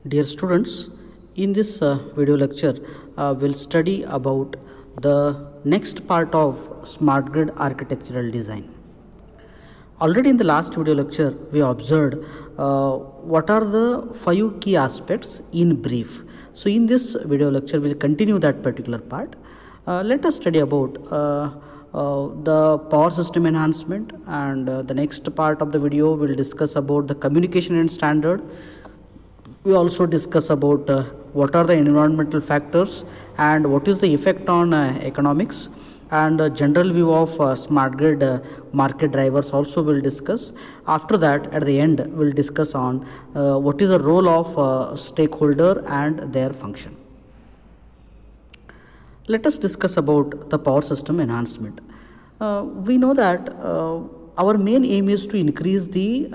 Dear students, in this video lecture, we'll study about the next part of smart grid architectural design. Already in the last video lecture, we observed what are the 5 key aspects in brief. So in this video lecture, we'll continue that particular part. Let us study about the power system enhancement, and the next part of the video will discuss about the communication and standard. We also discuss about what are the environmental factors and what is the effect on economics, and general view of smart grid market drivers also will discuss. After that, at the end, we'll discuss on what is the role of stakeholder and their function. Let us discuss about the power system enhancement. We know that our main aim is to increase the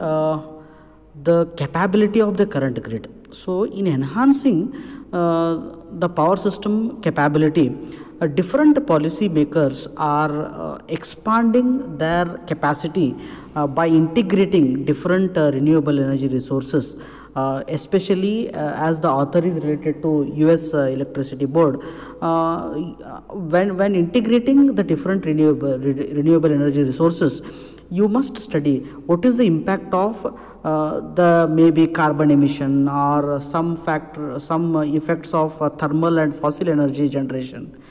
capability of the current grid. So in enhancing the power system capability, different policy makers are expanding their capacity by integrating different renewable energy resources, especially as the author is related to US Electricity Board. When integrating the different renewable energy resources, you must study what is the impact of the maybe carbon emission or some effects of thermal and fossil energy generation.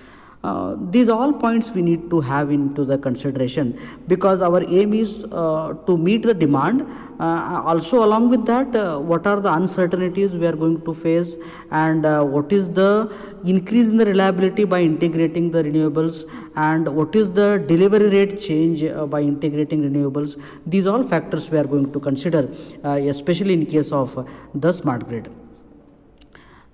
These all points we need to have into the consideration, because our aim is to meet the demand. Also along with that, what are the uncertainties we are going to face, and what is the increase in the reliability by integrating the renewables, and what is the delivery rate change by integrating renewables. These all factors we are going to consider, especially in case of the smart grid.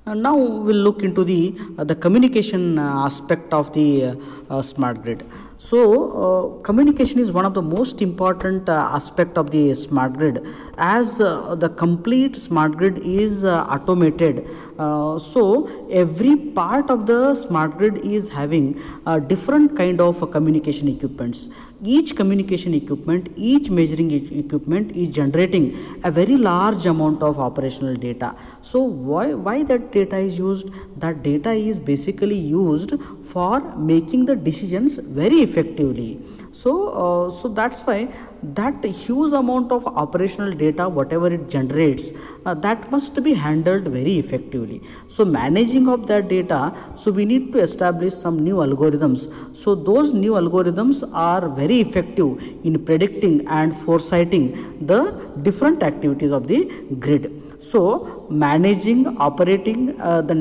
Now we'll look into the communication aspect of the smart grid. So communication is one of the most important aspect of the smart grid, as the complete smart grid is automated. So every part of the smart grid is having different kind of communication equipments. Each communication equipment, each measuring equipment is generating a very large amount of operational data. So why that data is used? That data is basically used for making the decisions very effectively. So that's why that huge amount of operational data, whatever it generates, that must be handled very effectively. So managing of that data, so we need to establish some new algorithms. So those new algorithms are very effective in predicting and foresighting the different activities of the grid. So managing, operating the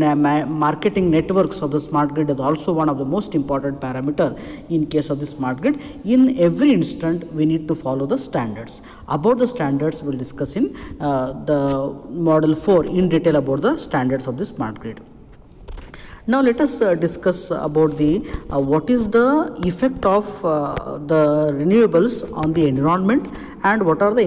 marketing networks of the smart grid is also one of the most important parameter in case of the smart grid. In every instant, we need to follow the standards. About the standards, we'll discuss in the model 4 in detail about the standards of the smart grid. Now let us discuss about the what is the effect of the renewables on the environment, and what are the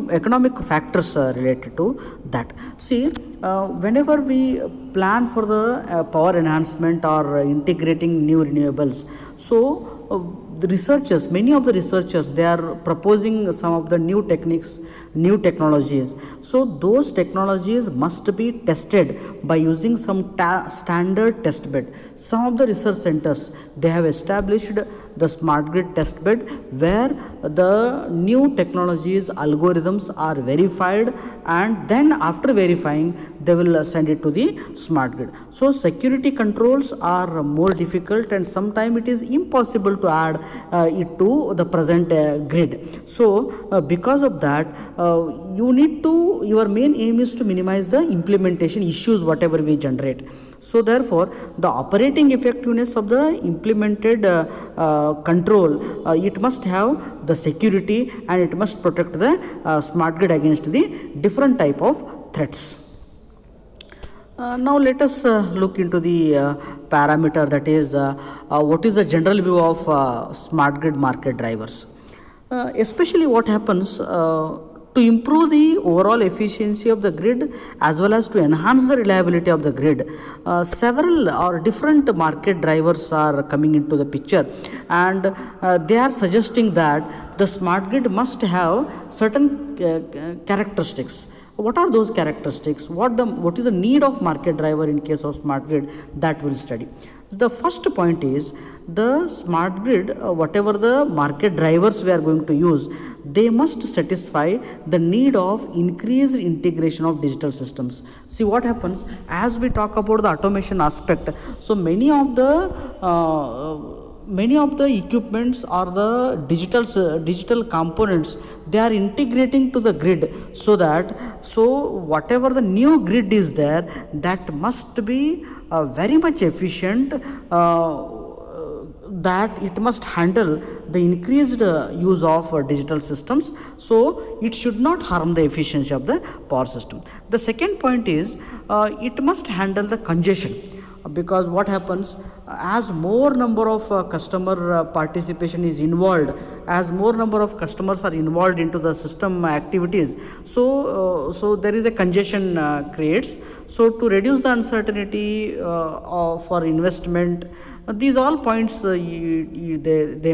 economic factors related to that. See, whenever we plan for the power enhancement or integrating new renewables, so the researchers, many of the researchers, they are proposing some of the new techniques, new technologies. So those technologies must be tested by using some standard test bed. Some of the research centers, they have established the smart grid test bed where the new technologies, algorithms are verified, and then after verifying, they will send it to the smart grid. So security controls are more difficult, and sometimes it is impossible to add it to the present grid. So because of that, your main aim is to minimize the implementation issues whatever we generate. So therefore, the operating effectiveness of the implemented control, it must have the security, and it must protect the smart grid against the different type of threats. Now let us look into the parameter, that is what is the general view of smart grid market drivers. Especially what happens to improve the overall efficiency of the grid as well as to enhance the reliability of the grid. Several or different market drivers are coming into the picture, and they are suggesting that the smart grid must have certain characteristics. What are those characteristics? What is the need of market driver in case of smart grid? That we'll study. The first point is the smart grid, whatever the market drivers we are going to use, they must satisfy the need of increased integration of digital systems. See what happens as we talk about the automation aspect. So many of the equipments or the digital components, they are integrating to the grid, so whatever the new grid is there, that must be very much efficient, that it must handle the increased use of digital systems, so it should not harm the efficiency of the power system. The second point is it must handle the congestion, because what happens, as more number of customer participation is involved, as more number of customers are involved into the system activities, so there is a congestion creates. So to reduce the uncertainty for investment, these all points they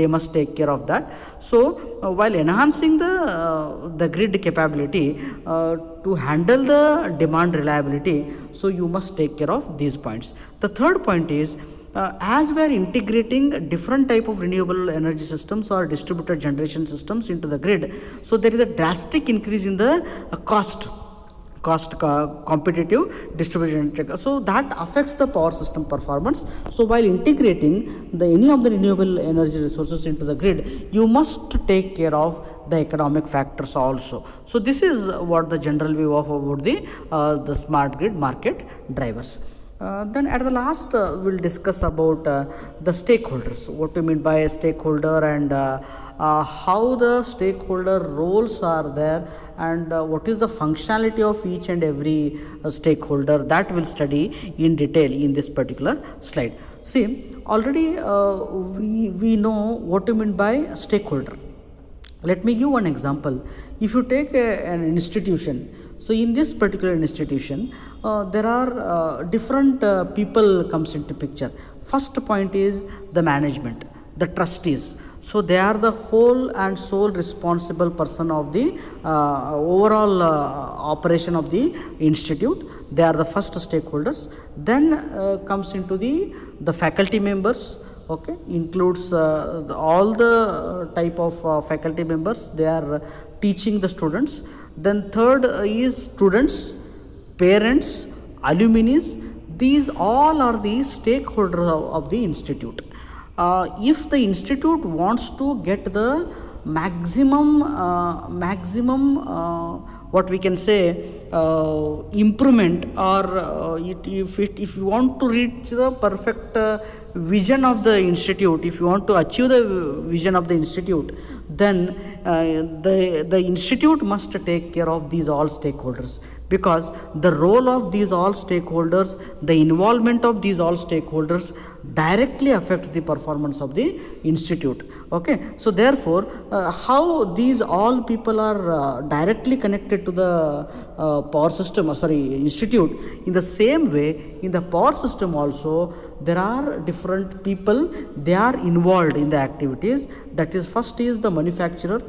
must take care of that. So while enhancing the grid capability to handle the demand reliability, so you must take care of these points. The third point is as we are integrating different type of renewable energy systems or distributed generation systems into the grid, so there is a drastic increase in the cost competitive distribution, so that affects the power system performance. So while integrating any of the renewable energy resources into the grid, you must take care of the economic factors also. So this is what the general view of about the smart grid market drivers. Then at the last we'll discuss about the stakeholders, what do you mean by a stakeholder, and how the stakeholder roles are there, and what is the functionality of each and every stakeholder. That we'll study in detail in this particular slide. See, already we know what you mean by stakeholder. Let me give one example. If you take an institution, so in this particular institution there are different people comes into picture. First point is the management, the trustees. So they are the whole and sole responsible person of the overall operation of the institute. They are the first stakeholders. Then comes into the faculty members. Okay, includes all the type of faculty members. They are teaching the students. Then third is students, parents, alumni. These all are the stakeholders of the institute. If the institute wants to get the maximum what we can say improvement, or if you want to reach the perfect vision of the institute, if you want to achieve the vision of the institute, then the institute must take care of these all stakeholders, because the role of these all stakeholders, the involvement of these all stakeholders directly affects the performance of the institute. Okay, so therefore how these all people are directly connected to the power system, institute, in the same way in the power system also there are different people, they are involved in the activities. That is, first is the manufacturer,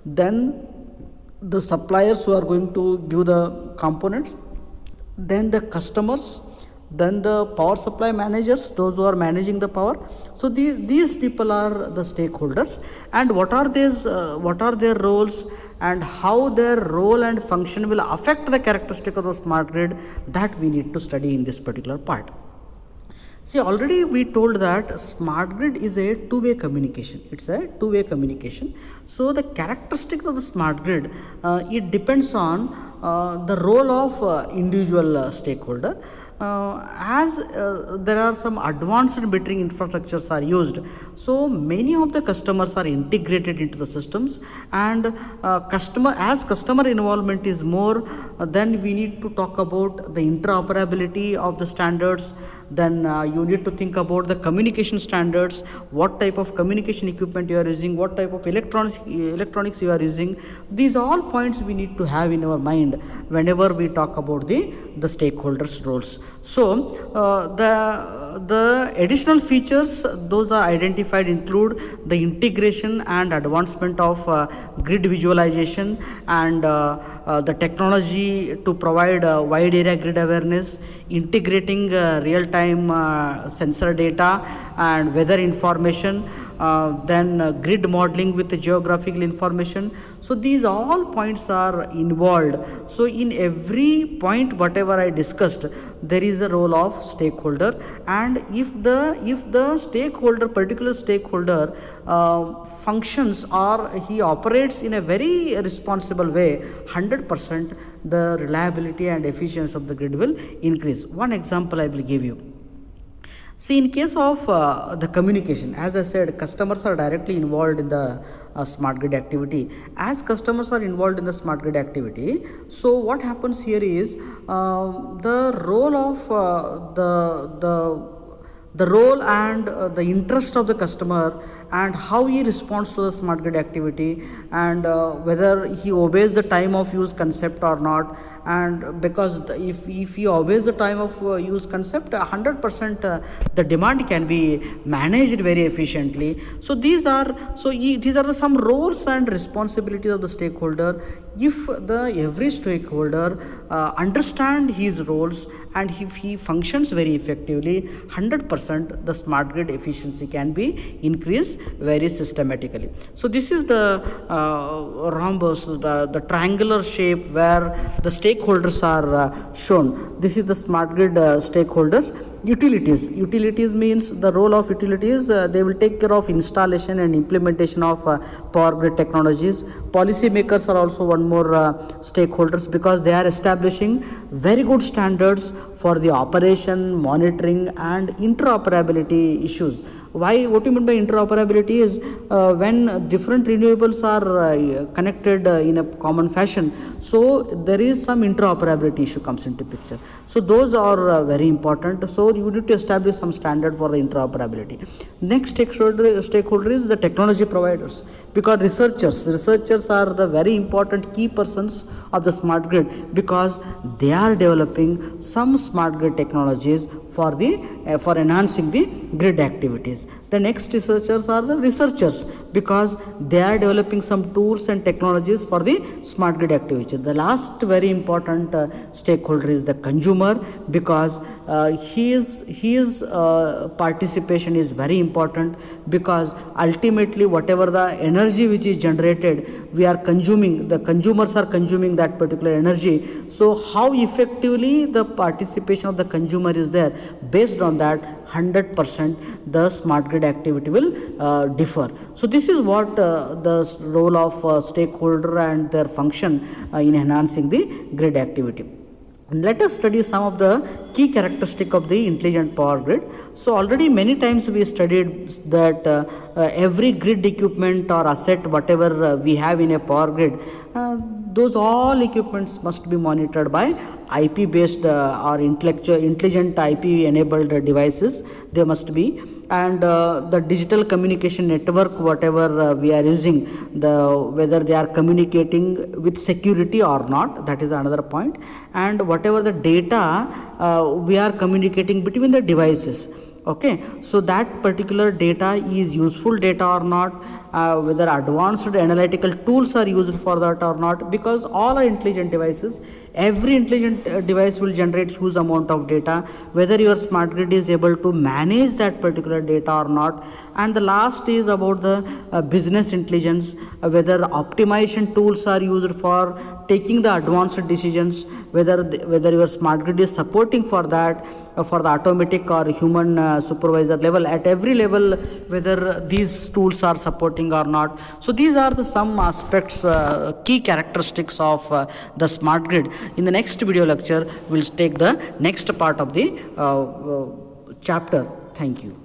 then the suppliers who are going to give the components, then the customers, then the power supply managers, those who are managing the power. So these people are the stakeholders, and what are their roles, and how their role and function will affect the characteristic of the smart grid, that we need to study in this particular part. See, already we told that smart grid is a two-way communication. It's a two-way communication. So the characteristic of the smart grid, it depends on the role of individual stakeholder. As there are some advanced metering infrastructures are used, so many of the customers are integrated into the systems, and customer involvement is more, then we need to talk about the interoperability of the standards. Then you need to think about the communication standards, what type of communication equipment you are using, what type of electronics you are using. These all points we need to have in our mind whenever we talk about the stakeholders' roles. So the additional features, those are identified, include the integration and advancement of grid visualization and the technology to provide wide area grid awareness, integrating real-time sensor data and weather information, then grid modeling with the geographical information. So these all points are involved. So in every point whatever I discussed, there is a role of stakeholder, and if the stakeholder, particular stakeholder functions or he operates in a very responsible way, 100% the reliability and efficiency of the grid will increase. One example I will give you. See, in case of the communication, as I said, customers are directly involved in the smart grid activity. As customers are involved in the smart grid activity, so what happens here is the role of the role and the interest of the customer and how he responds to the smart grid activity, and whether he obeys the time of use concept or not. And because if he obeys the time of use concept, 100% the demand can be managed very efficiently. So these are the some roles and responsibilities of the stakeholder. If every stakeholder understand his roles and if he functions very effectively, 100% the smart grid efficiency can be increased very systematically. So this is the rhombus, the triangular shape where the stakeholders are shown. This is the smart grid stakeholders. Utilities means the role of utilities. They will take care of installation and implementation of power grid technologies. Policymakers are also one more stakeholders, because they are establishing very good standards for the operation, monitoring and interoperability issues. Why? What you mean by interoperability is when different renewables are connected in a common fashion, so there is some interoperability issue comes into picture. So those are very important. So you need to establish some standard for the interoperability. Next stakeholder is the technology providers, because researchers are the very important key persons of the smart grid, because they are developing some smart grid technologies for enhancing the grid activities. The next researchers are the researchers, because they are developing some tools and technologies for the smart grid activity. The last very important stakeholder is the consumer, because his participation is very important, because ultimately whatever the energy which is generated, we are consuming, the consumers are consuming that particular energy. So how effectively the participation of the consumer is there, based on that 100% the smart grid activity will differ. So this is what the role of stakeholder and their function in enhancing the grid activity. Let us study some of the key characteristics of the intelligent power grid. So already many times we studied that every grid equipment or asset whatever we have in a power grid, those all equipments must be monitored by IP based or intelligent IP enabled devices. They must be, and the digital communication network whatever we are using, whether they are communicating with security or not, that is another point. And whatever the data we are communicating between the devices, okay, so that particular data is useful data or not, whether advanced analytical tools are used for that or not, because all are intelligent devices. Every intelligent device will generate huge amount of data, whether your smart grid is able to manage that particular data or not. And the last is about the business intelligence, whether optimization tools are used for taking the advanced decisions, whether your smart grid is supporting for that, for the automatic or human supervisor level, at every level, whether these tools are supporting or not. So these are the some aspects, key characteristics of the smart grid. In the next video lecture, we'll take the next part of the chapter. Thank you.